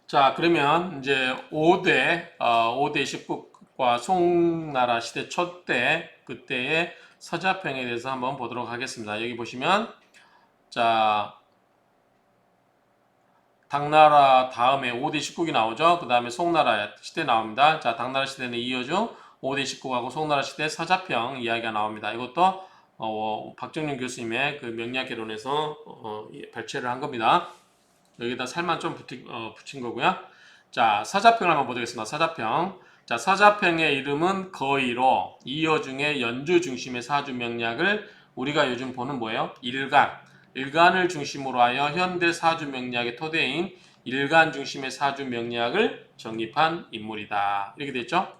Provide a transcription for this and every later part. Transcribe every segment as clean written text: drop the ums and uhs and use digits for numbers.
자, 그러면 이제 5대 19과 송나라 시대 초 그때의 서자평에 대해서 한번 보도록 하겠습니다. 여기 보시면, 자, 당나라 다음에 5대 19기 나오죠. 그 다음에 송나라 시대 나옵니다. 자, 당나라 시대는 이어준 5대 19하고 송나라 시대 서자평 이야기가 나옵니다. 이것도 박정윤 교수님의 그 명리학개론에서 발췌를 한 겁니다. 여기다 살만 좀 붙인 거고요. 자, 서자평을 한번 보겠습니다. 서자평. 자, 서자평의 이름은 거의로 이어중의 연주 중심의 사주 명리학을 우리가 요즘 보는 뭐예요? 일간을 중심으로 하여 현대 사주 명리학의 토대인 일간 중심의 사주 명리학을 정립한 인물이다. 이렇게 됐죠?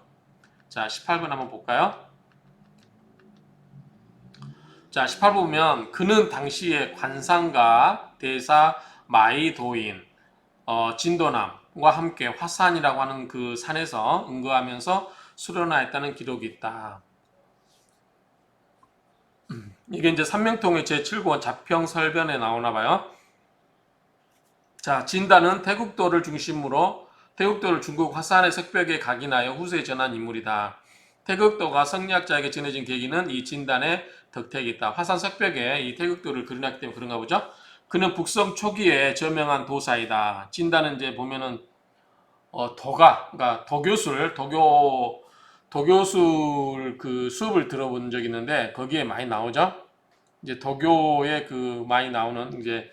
자, 18번 한번 볼까요? 자, 18번 보면 그는 당시에 관상가, 대사, 마이도인, 진도남과 함께 화산이라고 하는 그 산에서 응거하면서 수련하였다는 기록이 있다. 이게 이제 삼명통의 제7권 자평설변에 나오나 봐요. 자, 진다는 태국도를 중국 화산의 석벽에 각인하여 후세에 전한 인물이다. 태극도가 성리학자에게 전해진 계기는 이 진단의 덕택이 있다. 화산 석벽에 이 태극도를 그려놨기 때문에 그런가 보죠. 그는 북성 초기에 저명한 도사이다. 진단은 이제 보면은 그러니까 도교술 그 수업을 들어본 적이 있는데 거기에 많이 나오죠. 이제 도교에 그 많이 나오는 이제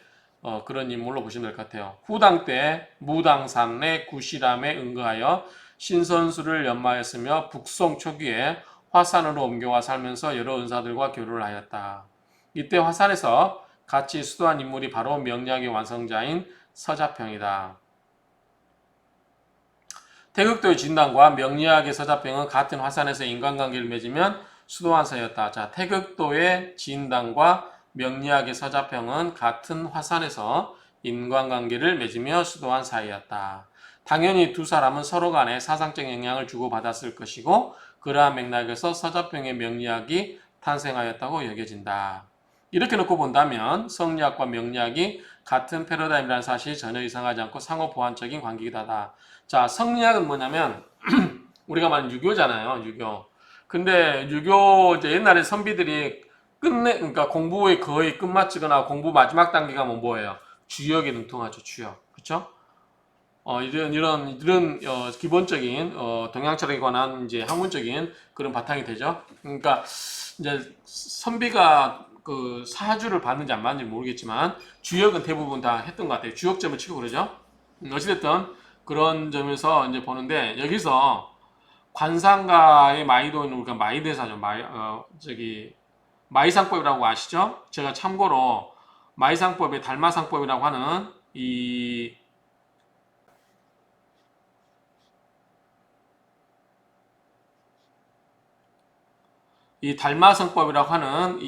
그런 인물로 보시면 될 것 같아요. 후당 때 무당산의 구실함에 응거하여 신선수를 연마했으며 북송 초기에 화산으로 옮겨와 살면서 여러 은사들과 교류를 하였다. 이때 화산에서 같이 수도한 인물이 바로 명리학의 완성자인 서자평이다. 태극도의 진단과 명리학의 서자평은 같은 화산에서 인간관계를 맺으면 수도한 사이였다. 자, 태극도의 진단과 명리학의 서자평은 같은 화산에서 인간관계를 맺으며 수도한 사이였다. 당연히 두 사람은 서로 간에 사상적 영향을 주고받았을 것이고 그러한 맥락에서 서자평의 명리학이 탄생하였다고 여겨진다. 이렇게 놓고 본다면 성리학과 명리학이 같은 패러다임이라는 사실이 전혀 이상하지 않고 상호 보완적인 관계이다. 자, 성리학은 뭐냐면 우리가 말하는 유교잖아요, 유교. 근데 유교 이제 옛날에 선비들이 그러니까 공부에 거의 끝마치거나 공부 마지막 단계가 뭐예요? 주역에 능통하죠, 주역. 그쵸? 이런 기본적인 동양 철학에 관한 이제 학문적인 그런 바탕이 되죠. 그러니까 이제 선비가 그 사주를 받는지 안 받는지 모르겠지만 주역은 대부분 다 했던 것 같아요. 주역점을 치고 그러죠. 어찌됐든 그런 점에서 이제 보는데 여기서 관상가의 마이도는 우리가 마이대사죠. 마이상법이라고 아시죠? 제가 참고로 마이상법의 달마상법이라고 하는 이 달마성법이라고 하는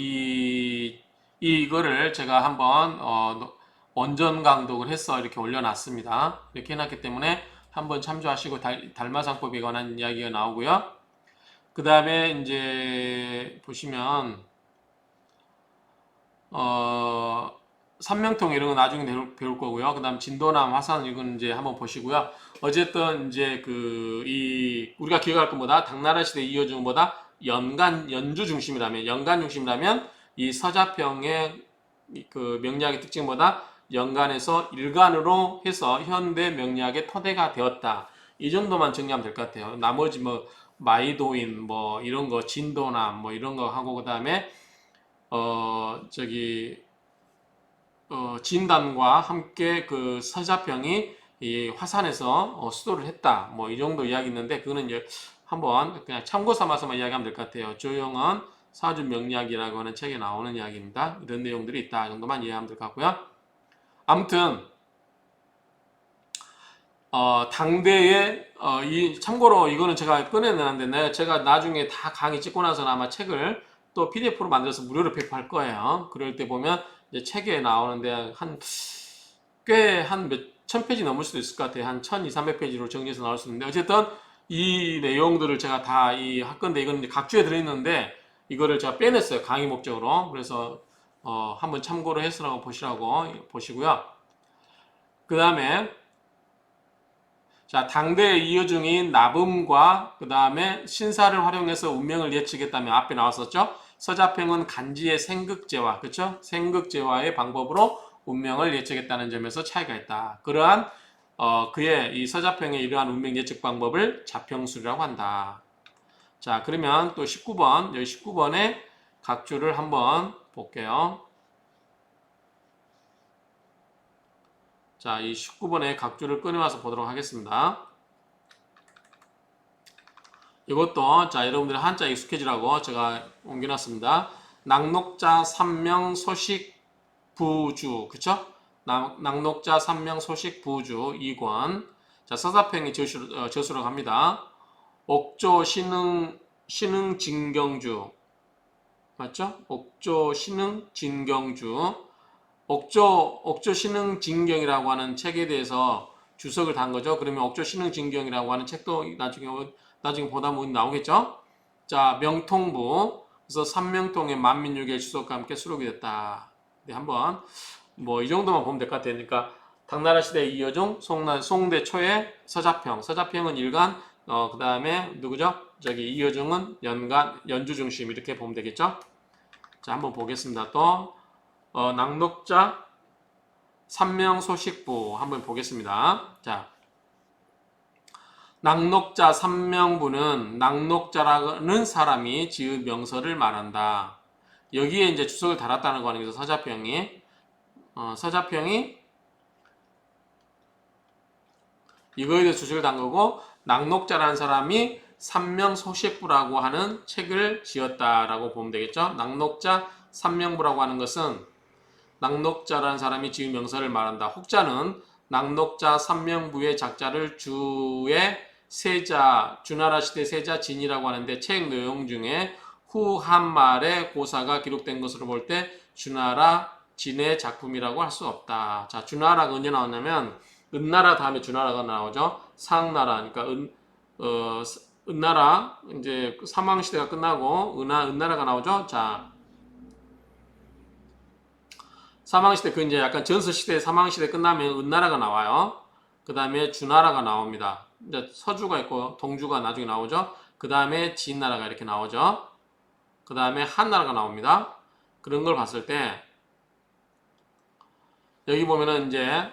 이거를 제가 한번 원전 강독을 해서 이렇게 올려놨습니다. 이렇게 해놨기 때문에 한번 참조하시고 달마상법에 관한 이야기가 나오고요. 그 다음에 이제 보시면 삼명통 이런 거 나중에 배울 거고요. 그 다음 진도남 화산 이건 이제 한번 보시고요. 어쨌든 이제 우리가 기억할 것보다 당나라 시대 이어준 것보다 연간 중심이라면 이 서자평의 그 명리학의 특징보다 연간에서 일간으로 해서 현대 명리학의 토대가 되었다. 이 정도만 정리하면 될 것 같아요. 나머지 뭐 마이도인 뭐 이런 거 진도남 뭐 이런 거 하고 그 다음에 저기 진단과 함께 그 서자평이 이 화산에서 수도를 했다. 뭐 이 정도 이야기 있는데 그거는 한번 그냥 참고 삼아서만 이야기하면 될 것 같아요. 조영은 사주 명리학이라고 하는 책에 나오는 이야기입니다. 이런 내용들이 있다. 이 정도만 이해하면 될 것 같고요. 아무튼 당대에 참고로 이거는 제가 꺼내놨는데 제가 나중에 다 강의 찍고 나서는 아마 책을 또 PDF로 만들어서 무료로 배포할 거예요. 그럴 때 보면 이제 책에 나오는데 한 몇 천 페이지 넘을 수도 있을 것 같아요. 한 1200~300페이지로 정리해서 나올 수 있는데 어쨌든 이 내용들을 제가 다 할 건데 이건 이제 각주에 들어있는데 이거를 제가 빼냈어요. 강의 목적으로. 그래서 한번 참고로 해서 보시라고 보시고요. 그 다음에 자, 당대의 이어중인 나붐과 그 다음에 신사를 활용해서 운명을 예측했다면 앞에 나왔었죠. 서자평은 간지의 생극제화, 그렇죠? 생극제화의 방법으로 운명을 예측했다는 점에서 차이가 있다. 그러한 그의 이 서자평의 이러한 운명 예측 방법을 자평술이라고 한다. 자, 그러면 또 19번, 여기 19번의 각주를 한번 볼게요. 자, 이 19번의 각주를 꺼내와서 보도록 하겠습니다. 이것도 자, 여러분들 한자 익숙해지라고 제가 옮겨놨습니다. 낙록자 삼명 소식 부주, 그쵸? 낙록자 삼명 소식 부주 2권. 자, 서사평이 저수로 갑니다. 옥조 신흥 진경주, 맞죠? 옥조 신흥 진경주. 옥조 신흥 진경이라고 하는 책에 대해서 주석을 단 거죠. 그러면 옥조 신흥 진경이라고 하는 책도 나중에 보다 보면 나오겠죠. 자, 명통부. 그래서 삼명통의 만민육의 주석과 함께 수록이 됐다. 네, 한번 뭐 이 정도만 보면 될 것 같아요. 그러니까 당나라 시대 이여중, 송대 초의 서자평. 서자평은 일간, 그 다음에 누구죠? 저기 이여중은 연간, 연주 중심 이렇게 보면 되겠죠. 자, 한번 보겠습니다. 또 낙록자 삼명소식부 한번 보겠습니다. 자, 낙록자 삼명부는 낙록자라는 사람이 지은 명서를 말한다. 여기에 이제 주석을 달았다는 거 아니겠어? 서자평이 이거에 대해 주석을 단 거고, 낙록자라는 사람이 삼명소식부라고 하는 책을 지었다라고 보면 되겠죠. 낙록자 삼명부라고 하는 것은 낙록자라는 사람이 지은 명서를 말한다. 혹자는 낙록자 삼명부의 작자를 주의 세자, 주나라 시대 세자 진이라고 하는데 책 내용 중에 후 한 말의 고사가 기록된 것으로 볼 때 주나라 진의 작품이라고 할 수 없다. 자, 주나라가 언제 나왔냐면 은나라 다음에 주나라가 나오죠. 상나라, 그러니까 은나라 이제 사망 시대가 끝나고 은나라가 나오죠. 자, 사망시대, 그 이제 약간 전서시대 사망시대 끝나면 은나라가 나와요. 그 다음에 주나라가 나옵니다. 이제 서주가 있고 동주가 나중에 나오죠. 그 다음에 진나라가 이렇게 나오죠. 그 다음에 한나라가 나옵니다. 그런 걸 봤을 때 여기 보면은 이제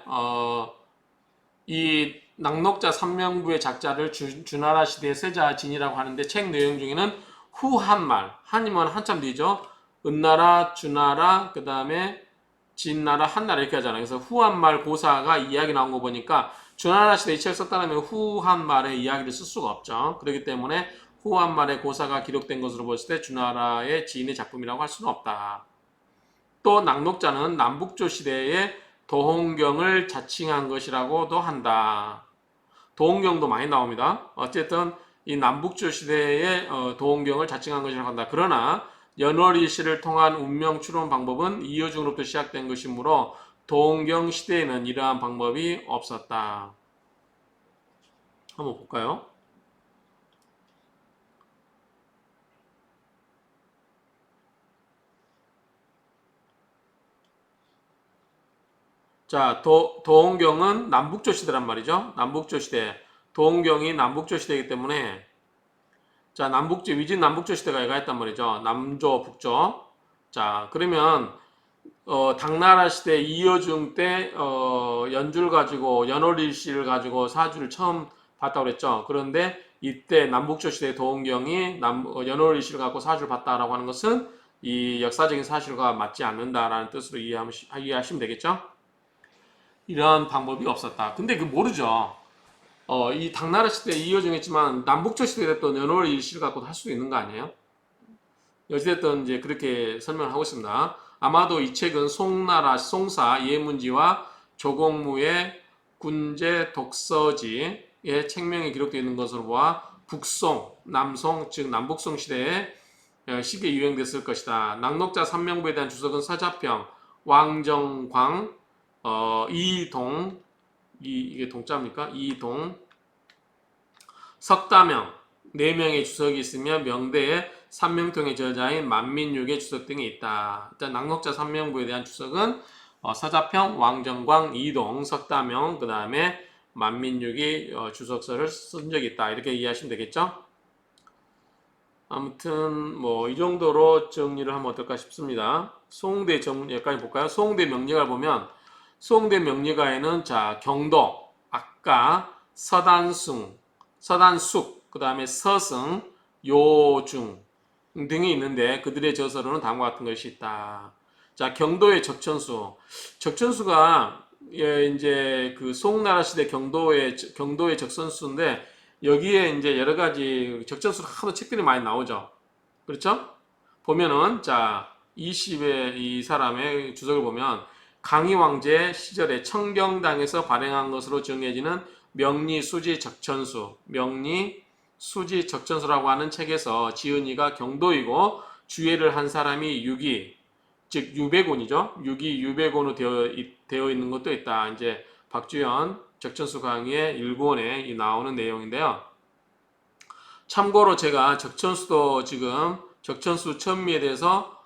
이 낙록자 삼명부의 작자를 주나라 시대의 세자 진이라고 하는데 책 내용 중에는 후 한말, 한이면 한참 뒤죠. 은나라, 주나라, 그 다음에 진나라, 한나라 이렇게 하잖아요. 그래서 후한말 고사가 이야기 나온 거 보니까 주나라 시대 이 책을 썼다면 후한말의 이야기를 쓸 수가 없죠. 그렇기 때문에 후한말의 고사가 기록된 것으로 봤을 때 주나라의 지인의 작품이라고 할 수는 없다. 또 낙록자는 남북조 시대의 도홍경을 자칭한 것이라고도 한다. 도홍경도 많이 나옵니다. 어쨌든 이 남북조 시대의 도홍경을 자칭한 것이라고 한다. 그러나 연월일시를 통한 운명 추론 방법은 이여중으로부터 시작된 것이므로 도홍경 시대에는 이러한 방법이 없었다. 한번 볼까요? 자, 도홍경은 남북조 시대란 말이죠. 남북조 시대. 도홍경이 남북조 시대이기 때문에 자, 위진 남북조 시대가 얘가 했단 말이죠. 남조, 북조. 자, 그러면 당나라 시대 이여중 때 연주를 가지고 연월일시를 가지고 사주를 처음 봤다고 그랬죠. 그런데 이때 남북조 시대 도홍경이 연월일시를 갖고 사주를 봤다라고 하는 것은 이 역사적인 사실과 맞지 않는다라는 뜻으로 이해하시면 되겠죠. 이런 방법이 없었다. 근데 그 모르죠. 이 당나라 시대 이어중했지만 남북조 시대에 또 연월일시를 갖고 할 수도 있는 거 아니에요? 어찌됐든 이제 그렇게 설명을 하고 있습니다. 아마도 이 책은 송나라 송사 예문지와 조공무의 군제 독서지의 책명이 기록되어 있는 것으로 보아 북송, 남송, 즉 남북송 시대에 쉽게 유행됐을 것이다. 낙록자 삼명부에 대한 주석은 서자평, 왕정광, 이동, 이게 동자입니까? 이동, 석다명 4명의 주석이 있으며 명대에 삼명통의 저자인 만민육의 주석 등이 있다. 일단 낙록자 삼명부에 대한 주석은 서자평, 왕정광, 이동, 석다명, 그 다음에 만민육이 주석서를 쓴 적이 있다. 이렇게 이해하시면 되겠죠? 아무튼 뭐 이 정도로 정리를 하면 어떨까 싶습니다. 송대 여기까지 볼까요? 송대 명리가를 보면 송대 명리가에는 자 경도, 아까 서단숙, 그 다음에 서승, 요중 등이 있는데 그들의 저서로는 다음과 같은 것이 있다. 자 경도의 적천수가 이제 그 송나라 시대 경도의 적천수인데 여기에 이제 여러 가지 적전수로 하도 책들이 많이 나오죠. 그렇죠? 보면은 자 20의 이 사람의 주석을 보면 강희 왕제 시절에 청경당에서 발행한 것으로 정해지는 명리수지적천수라고 하는 책에서 지은이가 경도이고 주예를 한 사람이 유기, 즉 유배곤이죠. 유배곤으로 되어 있는 것도 있다. 이제 박주현 적천수 강의의 일권에 나오는 내용인데요. 참고로 제가 적천수 천미에 대해서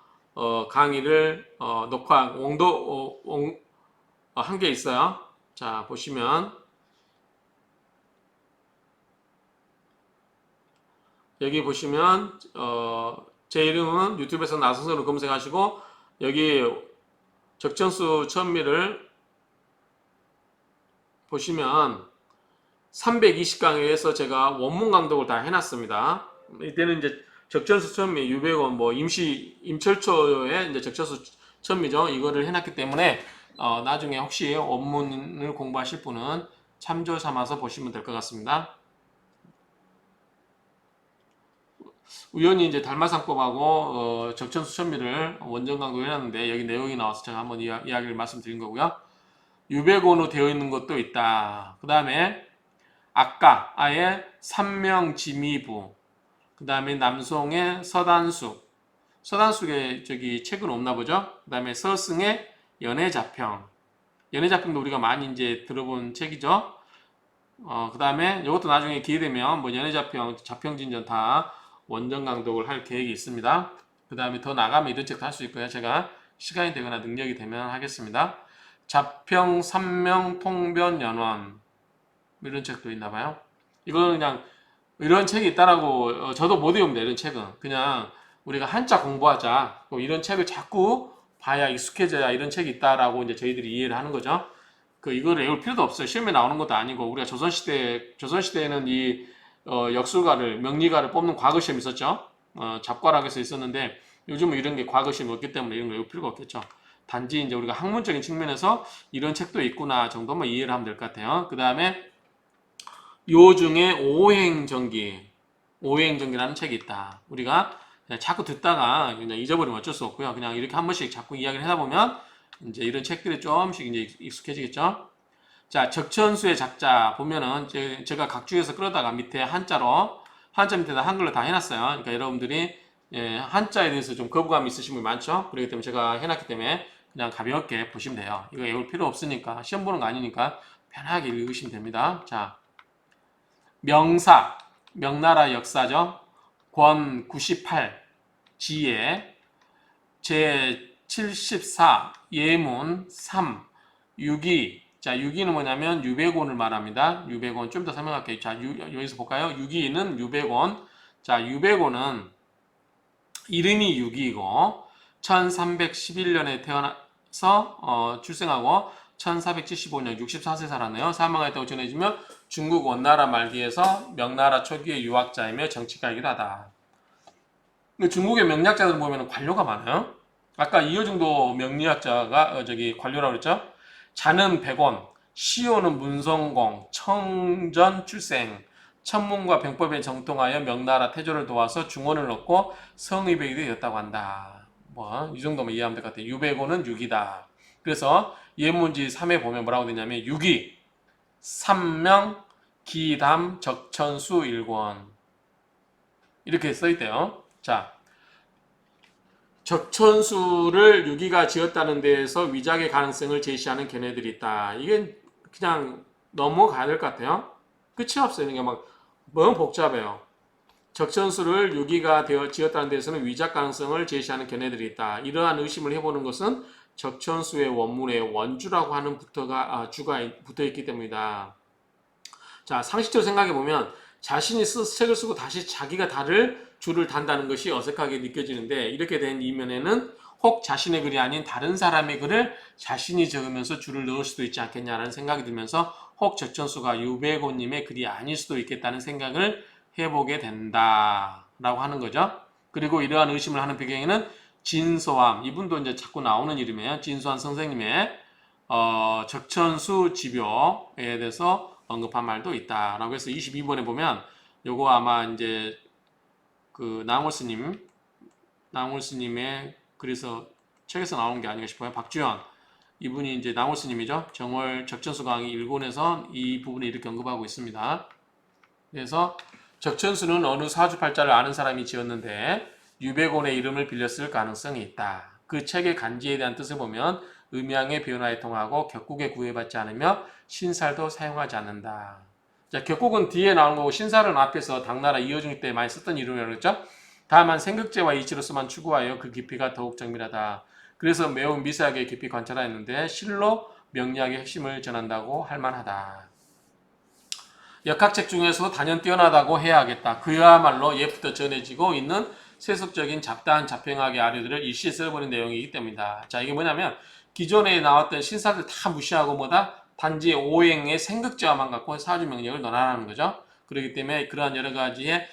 강의를 한 게 있어요. 자 보시면 여기 보시면 제 이름은 유튜브에서 나선선으로 검색하시고 여기 적천수 천미를 보시면 320강의에서 제가 원문 강독을 다 해놨습니다. 이때는 이제 적천수 천미, 유백원, 뭐 임철초의 이제 적천수 천미죠. 이거를 해놨기 때문에 나중에 혹시 원문을 공부하실 분은 참조 삼아서 보시면 될 것 같습니다. 우연히 이제 달마상법하고 적천수 천미를 원전 강독을 해놨는데 여기 내용이 나와서 제가 한번 이야기를 말씀드린 거고요. 유백원으로 되어 있는 것도 있다. 그 다음에 아까 아예 삼명지미부, 그 다음에 남송의 서단숙의 저기 책은 없나 보죠. 그 다음에 서승의 연애자평도 우리가 많이 이제 들어본 책이죠. 그 다음에 이것도 나중에 기회 되면 뭐 연애자평, 자평진전 다 원전 강독을 할 계획이 있습니다. 그 다음에 더 나가면 이런 책도 할 수 있고요. 제가 시간이 되거나 능력이 되면 하겠습니다. 자평, 삼명, 통변, 연원 이런 책도 있나봐요. 이거는 그냥 이런 책이 있다라고 저도 못 외웁니다. 이런 책은 그냥 우리가 한자 공부하자 이런 책을 자꾸 봐야 익숙해져야 이런 책이 있다라고 이제 저희들이 이해를 하는 거죠. 이걸 외울 필요도 없어요. 시험에 나오는 것도 아니고 우리가 조선시대에는 이 역술가를 명리가를 뽑는 과거 시험이 있었죠. 잡과락에서 있었는데 요즘은 이런 게 과거 시험이 없기 때문에 이런 거 외울 필요가 없겠죠. 단지 이제 우리가 학문적인 측면에서 이런 책도 있구나 정도만 이해를 하면 될 것 같아요. 그 다음에 요 중에 오행전기라는 책이 있다. 우리가 자꾸 듣다가 그냥 잊어버리면 어쩔 수 없고요. 그냥 이렇게 한 번씩 자꾸 이야기를 하다 보면 이제 이런 책들이 조금씩 이제 익숙해지겠죠. 자, 적천수의 작자 보면은 제가 각주에서 끌어다가 밑에 한자 밑에다 한글로 다 해놨어요. 그러니까 여러분들이 한자에 대해서 좀 거부감이 있으신 분이 많죠. 그렇기 때문에 제가 해놨기 때문에 그냥 가볍게 보시면 돼요. 이거 외울 필요 없으니까 시험 보는 거 아니니까 편하게 읽으시면 됩니다. 자, 명나라 역사죠. 권 98, 지혜, 제 74, 예문 3, 유기. 자, 유기는 뭐냐면 유백원을 말합니다. 유백원 좀 더 설명할게요. 자, 여기서 볼까요? 유기는 유백원. 자, 유백원은 이름이 유기이고 1311년에 태어나서 출생하고 1475년 64세 살았네요. 사망했다고 전해지면 중국 원나라 말기에서 명나라 초기의 유학자이며 정치가이기도 하다. 중국의 명리학자들 보면 관료가 많아요. 아까 이효중도 명리학자가 관료라고 그랬죠. 자는 백원, 시호는 문성공, 청전 출생, 천문과 병법에 정통하여 명나라 태조를 도와서 중원을 얻고 성의백이 되었다고 한다. 뭐 이 정도면 이해하면 될 것 같아요. 유백오는 육이다. 그래서 예문지 3에 보면 뭐라고 되냐면 유기, 삼명, 기담, 적천수, 일권 이렇게 써있대요. 자, 적천수를 유기가 지었다는 데에서 위작의 가능성을 제시하는 견해들이 있다. 이게 그냥 넘어가야 될 것 같아요. 끝이 없어요. 그러니까 막 너무 복잡해요. 적천수를 유기가 지었다는 데에서는 위작 가능성을 제시하는 견해들이 있다. 이러한 의심을 해보는 것은 적천수의 원문에 원주라고 하는 주가 붙어있기 때문이다. 자, 상식적으로 생각해 보면 자신이 책을 쓰고 다시 자기가 줄을 단다는 것이 어색하게 느껴지는데, 이렇게 된 이면에는 혹 자신의 글이 아닌 다른 사람의 글을 자신이 적으면서 줄을 넣을 수도 있지 않겠냐라는 생각이 들면서 혹 적천수가 유배고님의 글이 아닐 수도 있겠다는 생각을 해보게 된다라고 하는 거죠. 그리고 이러한 의심을 하는 배경에는 진소암, 이분도 이제 자꾸 나오는 이름이에요. 진소암 선생님의 적천수 집요에 대해서 언급한 말도 있다라고 해서 22번에 보면 요거 아마 이제 그 나홀스님의 그래서 책에서 나오는 게 아닌가 싶어요. 박주현 이분이 이제 나홀스님이죠. 정월 적천수 강의 일본에서 이 부분을 이렇게 언급하고 있습니다. 그래서 적천수는 어느 사주팔자를 아는 사람이 지었는데 유배곤의 이름을 빌렸을 가능성이 있다. 그 책의 간지에 대한 뜻을 보면 음양의 변화에 통하고 격국에 구애받지 않으며 신살도 사용하지 않는다. 자, 격국은 뒤에 나오는 거고 신살은 앞에서 당나라 이어중 때 많이 썼던 이름이라고 했죠. 다만 생극제와 이치로서만 추구하여 그 깊이가 더욱 정밀하다. 그래서 매우 미세하게 깊이 관찰하였는데 실로 명리학의 핵심을 전한다고 할 만하다. 역학책 중에서도 단연 뛰어나다고 해야 하겠다. 그야말로 예부터 전해지고 있는 세속적인 잡다한 잡평학의 아류들을 일시에 써버린 내용이기 때문이다. 자, 이게 뭐냐면 기존에 나왔던 신사들 다 무시하고 뭐다? 단지 오행의 생극제화만 갖고 사주 명령을 논하라는 거죠. 그렇기 때문에 그러한 여러 가지의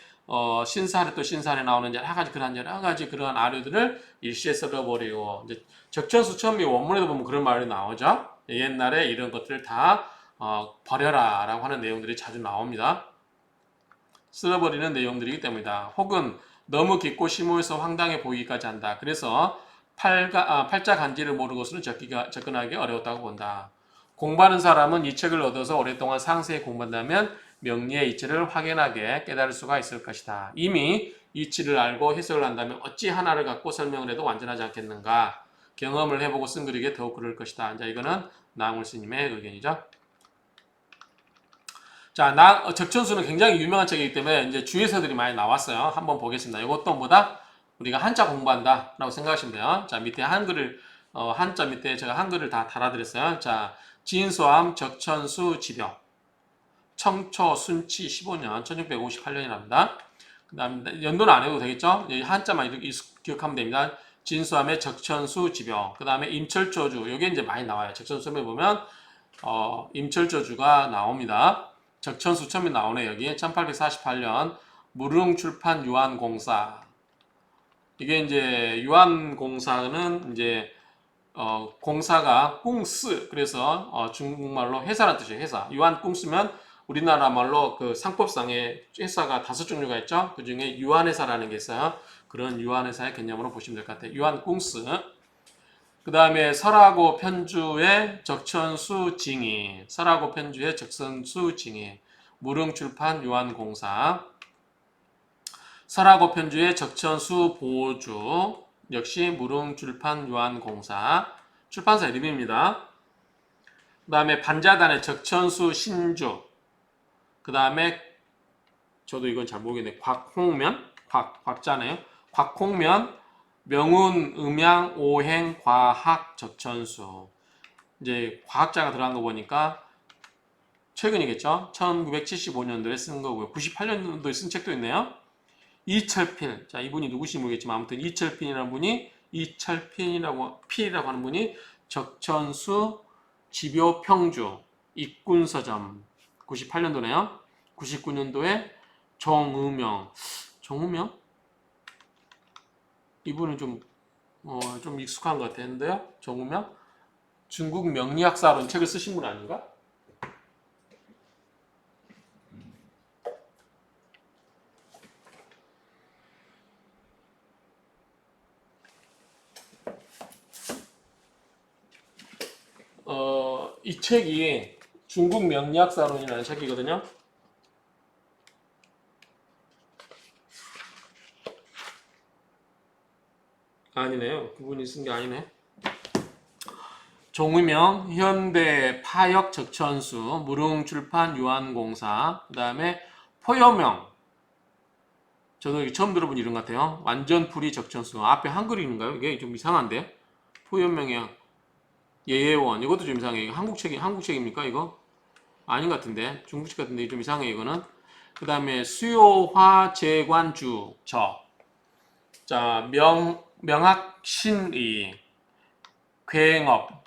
신사례 또 신사례 나오는 여러 가지 그러한 아류들을 일시에 써버리고, 이제 적천수 처음에 원문에도 보면 그런 말이 나오죠. 옛날에 이런 것들을 다 버려라 라고 하는 내용들이 자주 나옵니다. 쓸어버리는 내용들이기 때문이다. 혹은 너무 깊고 심오해서 황당해 보이기까지 한다. 그래서 팔자 간지를 모르는 것으로 접근하기 어려웠다고 본다. 공부하는 사람은 이 책을 얻어서 오랫동안 상세히 공부한다면 명리의 이치를 확연하게 깨달을 수가 있을 것이다. 이미 이치를 알고 해석을 한다면 어찌 하나를 갖고 설명을 해도 완전하지 않겠는가. 경험을 해보고 쓴 글에게 더욱 그럴 것이다. 자, 이거는 나물스님의 의견이죠. 자, 적천수는 굉장히 유명한 책이기 때문에 이제 주의서들이 많이 나왔어요. 한번 보겠습니다. 이것도 뭐다? 우리가 한자 공부한다 라고 생각하시면 돼요. 자, 밑에 한글을 한자 밑에 제가 한글을 다 달아드렸어요. 자, 진소암 적천수 집요 청초 순치 15년 1658년이랍니다. 그 다음 연도는 안 해도 되겠죠? 한자만 이렇게 기억하면 됩니다. 진소암의 적천수 집요. 그 다음에 임철조주. 요게 이제 많이 나와요. 적천수에 보면 임철조주가 나옵니다. 적천수 처음에 나오네. 여기 1848년 무릉출판 유한공사. 이게 이제 유한공사는 이제 공사가 꿍스, 그래서 중국말로 회사라는 뜻이에요. 회사. 유한꿍스면 우리나라 말로 그 상법상에 회사가 5종류가 있죠. 그 중에 유한회사라는 게 있어요. 그런 유한회사의 개념으로 보시면 될 것 같아요. 유한꿍스. 그 다음에 설하고 편주의 적천수 징이, 설하고 편주의 적천수 징이, 무릉출판 유한공사, 설하고 편주의 적천수 보주, 역시 무릉출판 유한공사, 출판사 이름입니다. 그 다음에 반자단의 적천수 신주, 그 다음에 저도 이건 잘 모르겠네. 곽홍면, 곽자네요. 곽홍면, 명운, 음양, 오행, 과학, 적천수. 이제 과학자가 들어간 거 보니까 최근이겠죠. 1975년도에 쓴 거고요. 98년도에 쓴 책도 있네요. 이철필. 자, 이분이 누구신지 모르겠지만 아무튼 이철필이라는 분이 필이라고 하는 분이 적천수 집요평주 입군서점 98년도네요. 99년도에 정의명. 이분은 좀 익숙한 것 같았는데요. 정우명? 중국 명리학사론 책을 쓰신 분 아닌가? 이 책이 중국 명리학사론이라는 책이거든요. 아니네요. 그분이 쓴 게 아니네. 종의명, 현대 파역 적천수, 무릉출판 유한공사, 그 다음에 포여명. 저도 처음 들어본 이름 같아요. 완전풀이 적천수. 앞에 한글인가요? 이게 좀 이상한데? 포여명이요. 예예원. 이것도 좀 이상해요. 한국책입니까, 이거? 아닌 것 같은데. 중국식 같은데 좀 이상해 이거는. 그 다음에 수요화 재관주 저. 자, 명학신의 굉업.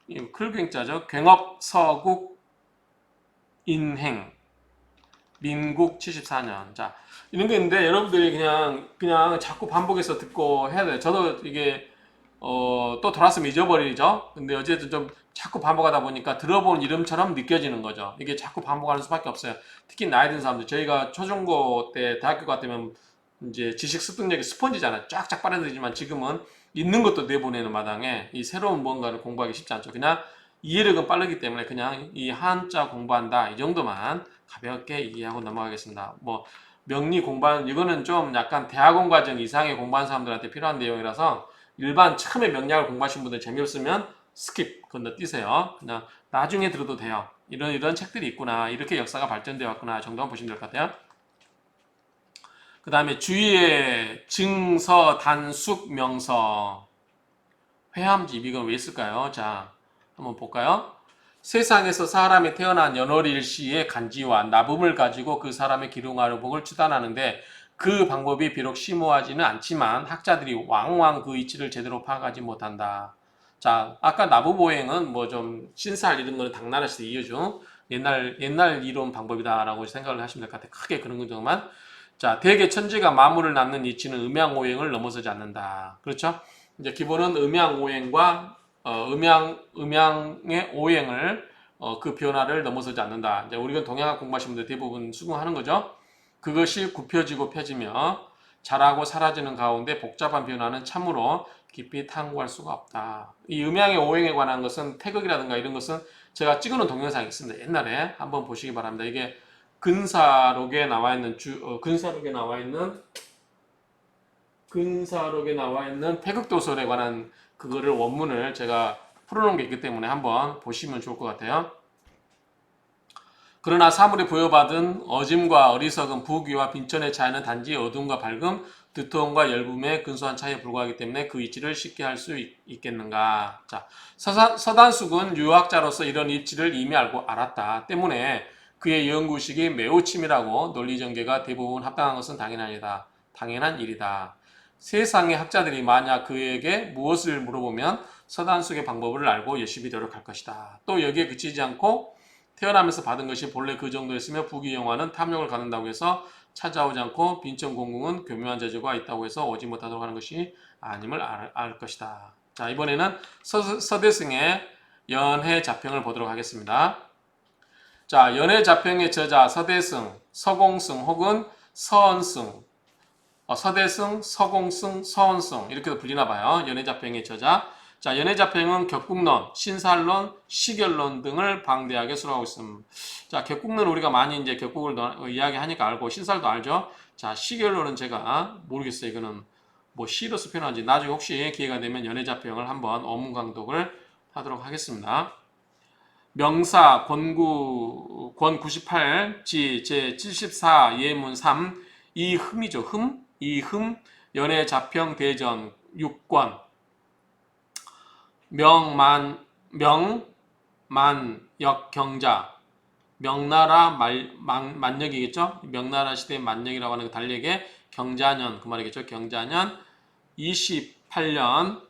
이거 클갱자죠. 굉업 서국 인행. 민국 74년. 자, 이런 게 있는데 여러분들이 그냥 자꾸 반복해서 듣고 해야 돼요. 저도 이게 또 돌았으면 잊어버리죠. 근데 어쨌든 좀 자꾸 반복하다 보니까 들어본 이름처럼 느껴지는 거죠. 이게 자꾸 반복하는 수밖에 없어요. 특히 나이 든 사람들, 저희가 초중고 때, 대학교 가 되면 이제 지식 습득력이 스펀지잖아요. 쫙쫙 빨아들이지만 지금은 있는 것도 내보내는 마당에 이 새로운 뭔가를 공부하기 쉽지 않죠. 그냥 이해력은 빠르기 때문에 그냥 이 한자 공부한다 이 정도만 가볍게 이해하고 넘어가겠습니다. 뭐 명리 공부하는 이거는 좀 약간 대학원 과정 이상의 공부하는 사람들한테 필요한 내용이라서 일반 처음에 명리학을 공부하신 분들 재미없으면 스킵 건너뛰세요. 그냥 나중에 들어도 돼요. 이런 책들이 있구나. 이렇게 역사가 발전되어 왔구나 정도만 보시면 될 것 같아요. 그 다음에 주위에 증서, 단숙, 명서, 회함집 이건 왜 있을까요? 자, 한번 볼까요? 세상에서 사람이 태어난 연월일시의 간지와 나붐을 가지고 그 사람의 기lum하는 복을 추단하는데 그 방법이 비록 심오하지는 않지만 학자들이 왕왕 그 이치를 제대로 파악하지 못한다. 자, 아까 나부보행은 뭐 좀 신살 이런 거는 당나라 시대 이어준 옛날 이론 방법이다라고 생각을 하시면 될 것 같아요. 크게 그런 정도만. 자, 대개 천지가 만물을 낳는 이치는 음양오행을 넘어서지 않는다. 그렇죠? 이제 기본은 음양오행과 음양의 오행을 그 변화를 넘어서지 않는다. 이제 우리가 동양학 공부하시는 분들 대부분 수긍하는 거죠. 그것이 굽혀지고 펴지며 자라고 사라지는 가운데 복잡한 변화는 참으로 깊이 탐구할 수가 없다. 이 음양의 오행에 관한 것은 태극이라든가 이런 것은 제가 찍어놓은 동영상이 있습니다. 옛날에 한번 보시기 바랍니다. 이게 근사록에 나와 있는 근사록에 나와 있는 태극도설에 관한 그거를 원문을 제가 풀어놓은 게 있기 때문에 한번 보시면 좋을 것 같아요. 그러나 사물이 부여받은 어짐과 어리석음, 부귀와 빈천의 차이는 단지 어둠과 밝음, 두터움과 열붐의 근소한 차이에 불과하기 때문에 그 이치를 쉽게 할 수 있겠는가. 자, 서단숙은 유학자로서 이런 이치를 이미 알았다. 때문에 그의 연구식이 매우 치밀하고 논리전개가 대부분 합당한 것은 당연한 일이다. 세상의 학자들이 만약 그에게 무엇을 물어보면 서단숙의 방법을 알고 열심히 노력할 것이다. 또 여기에 그치지 않고 태어나면서 받은 것이 본래 그 정도였으며 부귀영화는 탐욕을 갖는다고 해서 찾아오지 않고 빈천공궁은 교묘한 재주가 있다고 해서 오지 못하도록 하는 것이 아님을 알 것이다. 자, 이번에는 서대승의 연해자평을 보도록 하겠습니다. 자, 연해자평의 저자 서대승, 서공승 혹은 서언승, 서대승, 서공승, 서언승 이렇게도 불리나 봐요. 연해자평의 저자. 자, 연해자평은 격국론, 신살론, 시결론 등을 방대하게 수록하고 있습니다. 자, 격국론 우리가 많이 이제 격국을 이야기하니까 알고 신살도 알죠. 자, 시결론은 제가 모르겠어요. 이거는 뭐 시로서 표현하는지 나중에 혹시 기회가 되면 연해자평을 한번 어문강독을 하도록 하겠습니다. 명사 권 98, 제 74, 예문 3, 이흠이죠. 이흠, 연해자평 대전 6권, 만역경자, 명나라 만역이겠죠? 명나라 시대 만역이라고 하는 달력의 경자년, 그 말이겠죠? 경자년 28년,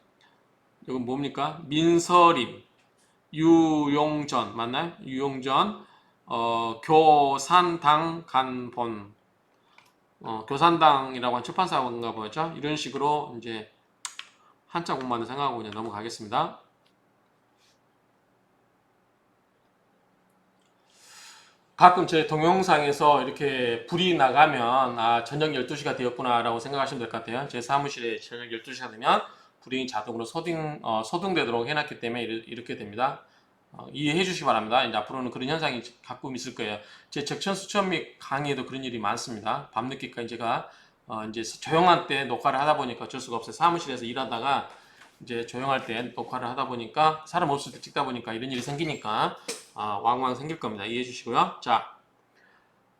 이건 뭡니까? 민서림, 유용전, 맞나요? 유용전, 교산당 간본, 교산당이라고 한 출판사인가 보였죠? 이런 식으로 이제 한자 공부하는 생각하고 그냥 넘어가겠습니다. 가끔 제 동영상에서 이렇게 불이 나가면 저녁 12시가 되었구나 라고 생각하시면 될 것 같아요. 제 사무실에 저녁 12시가 되면 불이 자동으로 소등되도록 해놨기 때문에 이렇게 됩니다. 이해해 주시기 바랍니다. 이제 앞으로는 그런 현상이 가끔 있을 거예요. 제 적천 수천 및 강의에도 그런 일이 많습니다. 밤늦게까지 제가 이제 조용한 때 녹화를 하다 보니까 어쩔 수가 없어요. 사무실에서 일하다가 이제 조용할 때 녹화를 하다 보니까 사람 없을 때 찍다 보니까 이런 일이 생기니까 왕왕 생길 겁니다. 이해해 주시고요. 자,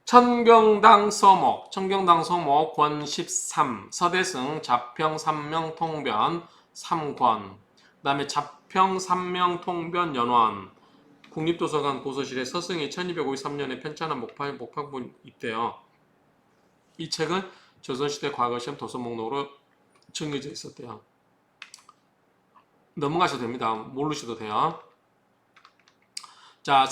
천경당 서목 권 13, 서대승 자평 삼명 통변 3권, 그 다음에 자평 삼명 통변 연원, 국립도서관 고서실에 서승이 1253년에 편찬한 목판본 있대요. 이 책은 조선시대 과거시험 도서 목록으로 정해져 있었대요. 넘어가셔도 됩니다. 모르셔도 돼요. 자,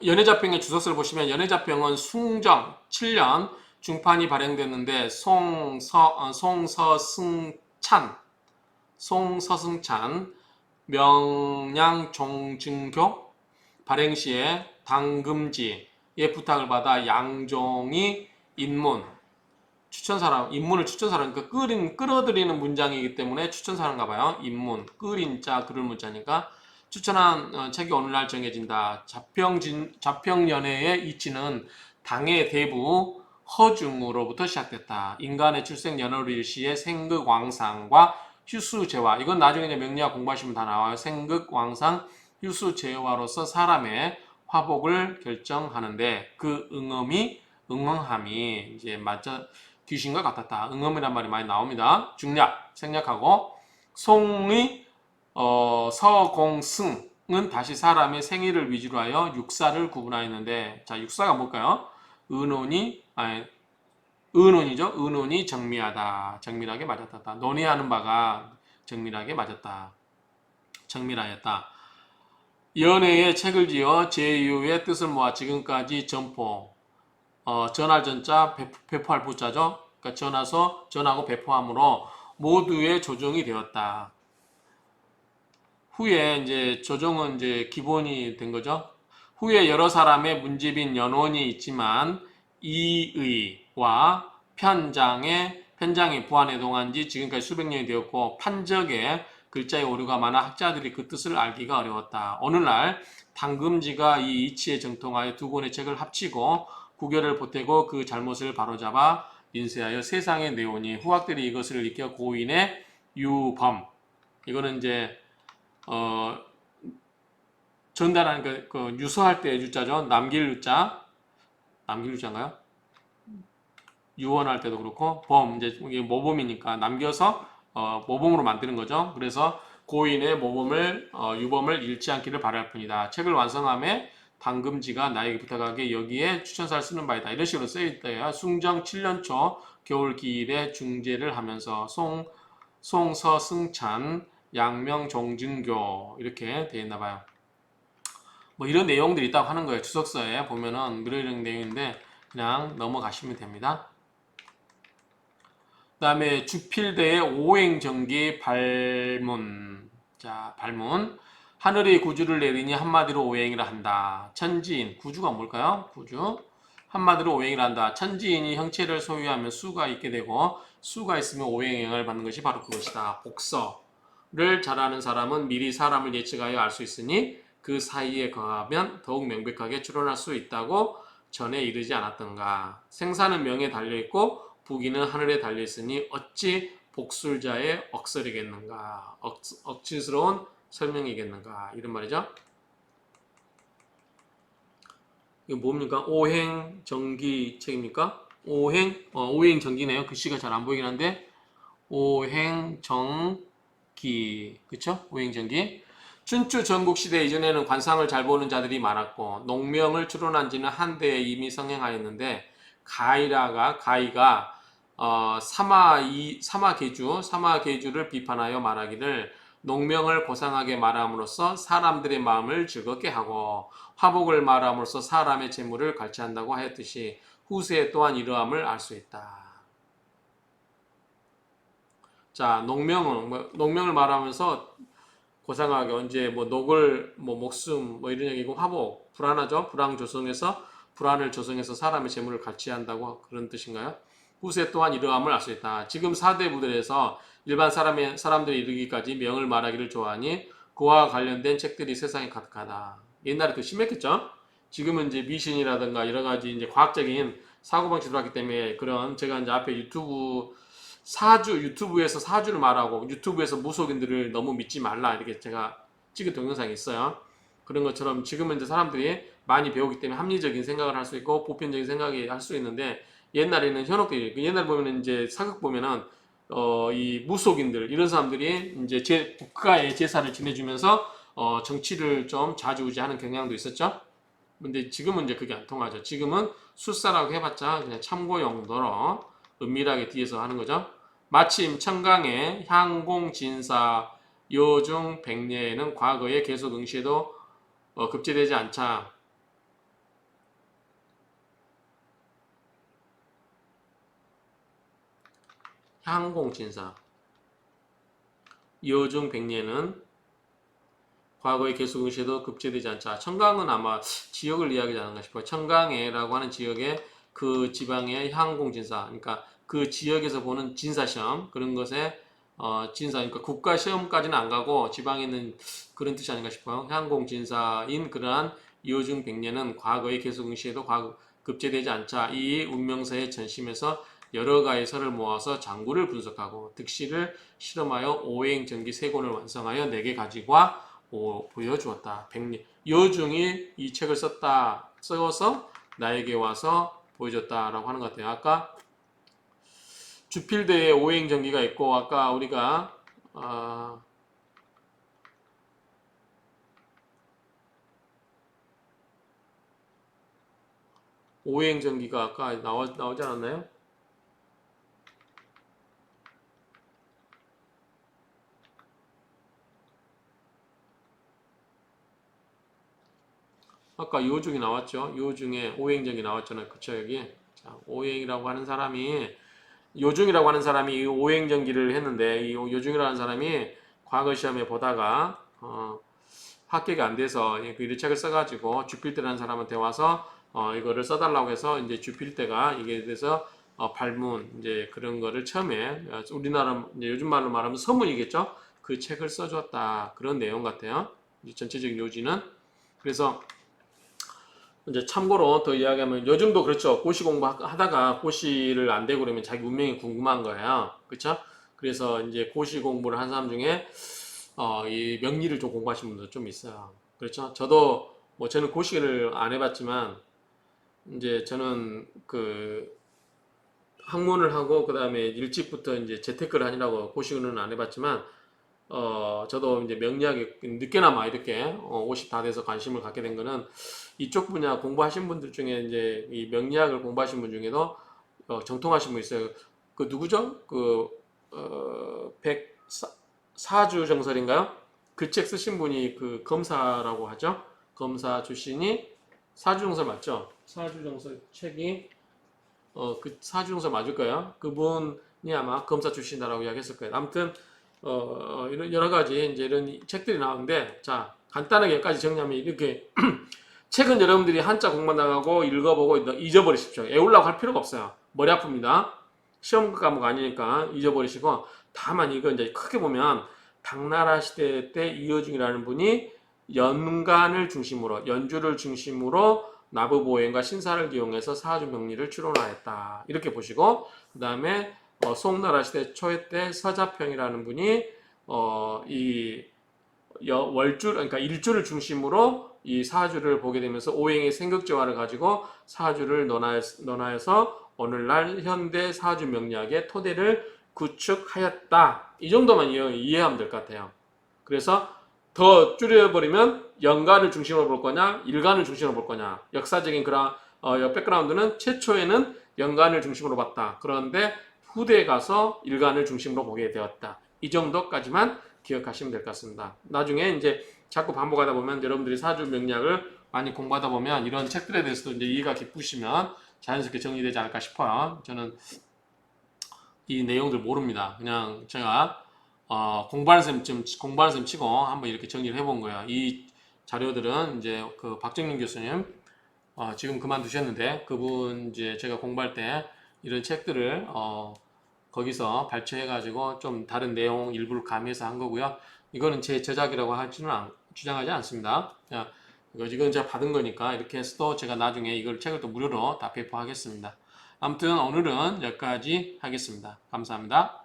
연해자병의 주석서를 보시면 연해자병은 숭정 7년 중판이 발행됐는데 송서승찬 명량종증교 발행 시에 당금지의 부탁을 받아 양종이 인문을 추천사람, 그러니까 끌어들이는 문장이기 때문에 추천사람인가 봐요. 인문, 끓인 자, 그럴 문자니까 추천한 책이 오늘날 정해진다. 자평연회의 이치는 당의 대부 허중으로부터 시작됐다. 인간의 출생 연월일시의 생극왕상과 휴수제화, 이건 나중에 이제 명리학 공부하시면 다 나와요. 생극왕상, 휴수제화로서 사람의 화복을 결정하는데 그 응응함이 이제 맞아 귀신과 같았다. 응음이란 말이 많이 나옵니다. 중략, 생략하고 송의 서공승은 다시 사람의 생일을 위주로 하여 육사를 구분하였는데, 자, 육사가 뭘까요? 의논이죠. 의논이 정밀하다. 정밀하게 맞았다. 논의하는 바가 정밀하게 맞았다. 정밀하였다. 연애의 책을 지어 제유의 뜻을 모아 지금까지 전포, 전할 전자, 배포할 부자죠. 그러니까 전하고 배포함으로 모두의 조정이 되었다. 후에 이제 조정은 이제 기본이 된 거죠. 후에 여러 사람의 문집인 연원이 있지만 이의와 편장이 보완해동한 지 지금까지 수백 년이 되었고 판적에 글자의 오류가 많아 학자들이 그 뜻을 알기가 어려웠다. 오늘날 당금지가 이 이치에 정통하여 두 권의 책을 합치고 구결을 보태고 그 잘못을 바로잡아 인쇄하여 세상에 내오니 후학들이 이것을 익혀 고인의 유범, 이거는 이제 전달하는 그 유서할 때 유자죠. 남길 유자인가요? 유언할 때도 그렇고 범, 이제 이게 모범이니까 남겨서 모범으로 만드는 거죠. 그래서 고인의 모범을 유범을 잃지 않기를 바랄 뿐이다. 책을 완성함에 당금지가 나에게 부탁하게 여기에 추천사를 쓰는 바이다. 이런 식으로 쓰여있대요. 숭정 7년 초 겨울기일에 중재를 하면서 송서승찬 양명종증교 이렇게 되어 있나 봐요. 뭐 이런 내용들이 있다고 하는 거예요. 주석서에 보면은 이런 내용인데 그냥 넘어가시면 됩니다. 그 다음에 주필대의 오행정기 발문. 자, 발문. 하늘의 구주를 내리니 한마디로 오행이라 한다. 천지인, 구주가 뭘까요? 구주. 한마디로 오행이라 한다. 천지인이 형체를 소유하면 수가 있게 되고 수가 있으면 오행의 영향을 받는 것이 바로 그것이다. 복서를 잘하는 사람은 미리 사람을 예측하여 알 수 있으니 그 사이에 거하면 더욱 명백하게 추론할 수 있다고 전에 이르지 않았던가. 생사는 명에 달려있고 부기는 하늘에 달려있으니 어찌 복술자의 억설이겠는가. 억지스러운 설명이겠는가. 이런 말이죠. 이거 뭡니까? 오행정기 책입니까? 오행정기네요. 글씨가 잘 안 보이긴 한데 오행정기, 그쵸? 오행정기. 춘추 전국시대 이전에는 관상을 잘 보는 자들이 많았고 농명을 추론한 지는 한때에 이미 성행하였는데 가이가 사마계주를 비판하여 말하기를 농명을 고상하게 말함으로써 사람들의 마음을 즐겁게 하고 화복을 말함으로써 사람의 재물을 갈취한다고 하였듯이 후세에 또한 이러함을 알 수 있다. 자, 농명을 말하면서 고상하게 언제 녹을 목숨 이런 얘기고 화복 불안하죠. 불안을 조성해서 사람의 재물을 갈취한다고 그런 뜻인가요? 후세 또한 이러함을 알 수 있다. 지금 4대 부들에서 일반 사람들이 이르기까지 명을 말하기를 좋아하니 그와 관련된 책들이 세상에 가득하다. 옛날에 더 심했겠죠? 지금은 이제 미신이라든가 여러 가지 이제 과학적인 사고방식으로 하기 때문에 그런 제가 이제 앞에 유튜브에서 사주를 말하고 유튜브에서 무속인들을 너무 믿지 말라 이렇게 제가 찍은 동영상이 있어요. 그런 것처럼 지금은 이제 사람들이 많이 배우기 때문에 합리적인 생각을 할 수 있고 보편적인 생각이 할 수 있는데 옛날에는 현혹들이 옛날 보면은 이제 사극 보면은 이 무속인들 이런 사람들이 이제 국가의 제사를 지내주면서 정치를 좀 좌지우지하는 경향도 있었죠. 근데 지금은 이제 그게 안 통하죠. 지금은 술사라고 해봤자 그냥 참고 용도로 은밀하게 뒤에서 하는 거죠. 마침 청강의 향공진사 요중 백례에는 과거에 계속 응시해도 급제되지 않자. 향공진사 요중 백례는 과거에 계속 응시해도 급제되지 않자. 청강은 아마 지역을 이야기하지 않은가 싶어요. 청강에라고 하는 지역에 그 지방의 향공진사, 그러니까 그 지역에서 보는 진사시험 그런 것에 진사, 그러니까 국가 시험까지는 안 가고 지방에 있는 그런 뜻이 아닌가 싶어요. 향공진사인 그러한 이호중 백년은 과거에 계속 응시해도 급제되지 않자. 이 운명서의 전심에서 여러 가지 설을 모아서 장구를 분석하고 득실을 실험하여 오행전기 세 권을 완성하여 내게 가지고 보여주었다. 여중이 이 책을 써서 나에게 와서 보여줬다라고 하는 것 같아요. 아까 주필드에 오행전기가 있고 아까 우리가 오행전기가 아까 나오지 않았나요? 아까 요중이 나왔죠. 요중에 오행전기 나왔잖아요. 그쵸 여기. 자, 오행이라고 하는 사람이 요중이라고 하는 사람이 이 오행전기를 했는데 이 요중이라는 사람이 과거 시험에 보다가 합격이 안 돼서 이 책을 써가지고 주필대라는 사람한테 와서 이거를 써달라고 해서 이제 주필대가 이게 대해서 발문 이제 그런 거를 처음에 우리나라 이제 요즘 말로 말하면 서문이겠죠. 그 책을 써줬다 그런 내용 같아요. 전체적인 요지는 그래서 이제 참고로 더 이야기하면 요즘도 그렇죠. 고시 공부하다가 고시를 안 되고 그러면 자기 운명이 궁금한 거예요. 그렇죠? 그래서 이제 고시 공부를 한 사람 중에 이 명리를 좀 공부하신 분도 좀 있어요. 그렇죠? 저도 뭐 저는 고시를 안 해봤지만 이제 저는 그 학문을 하고 그다음에 일찍부터 이제 재테크를 하느라고 고시는 안 해봤지만 저도 이제 명리학에 늦게나마 이렇게 50 다 돼서 관심을 갖게 된 거는 이쪽 분야 공부하신 분들 중에 이제 이 명리학을 공부하신 분 중에도 정통하신 분 있어요. 그 누구죠? 그 사주 정설인가요? 그 책 쓰신 분이 그 검사라고 하죠. 검사 출신이 사주 정설 맞죠? 사주 정설 책이 그 사주 정설 맞을 거예요. 그분이 아마 검사 출신이라고 이야기했을 거예요. 아무튼 이런 여러 가지 이제 이런 책들이 나오는데 자 간단하게 여기까지 정리하면 이렇게 책은 여러분들이 한자 공부만 나가고 읽어보고 잊어버리십시오. 애우려고 할 필요가 없어요. 머리 아픕니다. 시험 과목 아니니까 잊어버리시고 다만 이거 이제 크게 보면 당나라 시대 때 이어중이라는 분이 연간을 중심으로 연주를 중심으로 나부보행과 신사를 이용해서 사주 명리를 추론하였다. 이렇게 보시고 그 다음에 송나라 시대 초에 때 서자평이라는 분이 이 월주 그러니까 일주를 중심으로 이 사주를 보게 되면서 오행의 생극조화를 가지고 사주를 논하여서 오늘날 현대 사주 명리학의 토대를 구축하였다. 이 정도만 이해하면 될 것 같아요. 그래서 더 줄여버리면 연간을 중심으로 볼 거냐, 일간을 중심으로 볼 거냐. 역사적인 그런 백그라운드는 최초에는 연간을 중심으로 봤다. 그런데 후대에 가서 일간을 중심으로 보게 되었다. 이 정도까지만 기억하시면 될 것 같습니다. 나중에 이제 자꾸 반복하다 보면 여러분들이 사주 명리학을 많이 공부하다 보면 이런 책들에 대해서도 이제 이해가 깊으시면 자연스럽게 정리되지 않을까 싶어요. 저는 이 내용들 모릅니다. 그냥 제가 공부하는 셈 치고 한번 이렇게 정리를 해본 거예요. 이 자료들은 이제 그 박정민 교수님 지금 그만두셨는데 그분 이제 제가 공부할 때 이런 책들을 거기서 발췌해가지고 좀 다른 내용 일부를 가미해서 한 거고요. 이거는 제 제작이라고 주장하지 않습니다. 이건 제가 받은 거니까 이렇게 해서도 제가 나중에 이걸 책을 또 무료로 다 배포하겠습니다. 아무튼 오늘은 여기까지 하겠습니다. 감사합니다.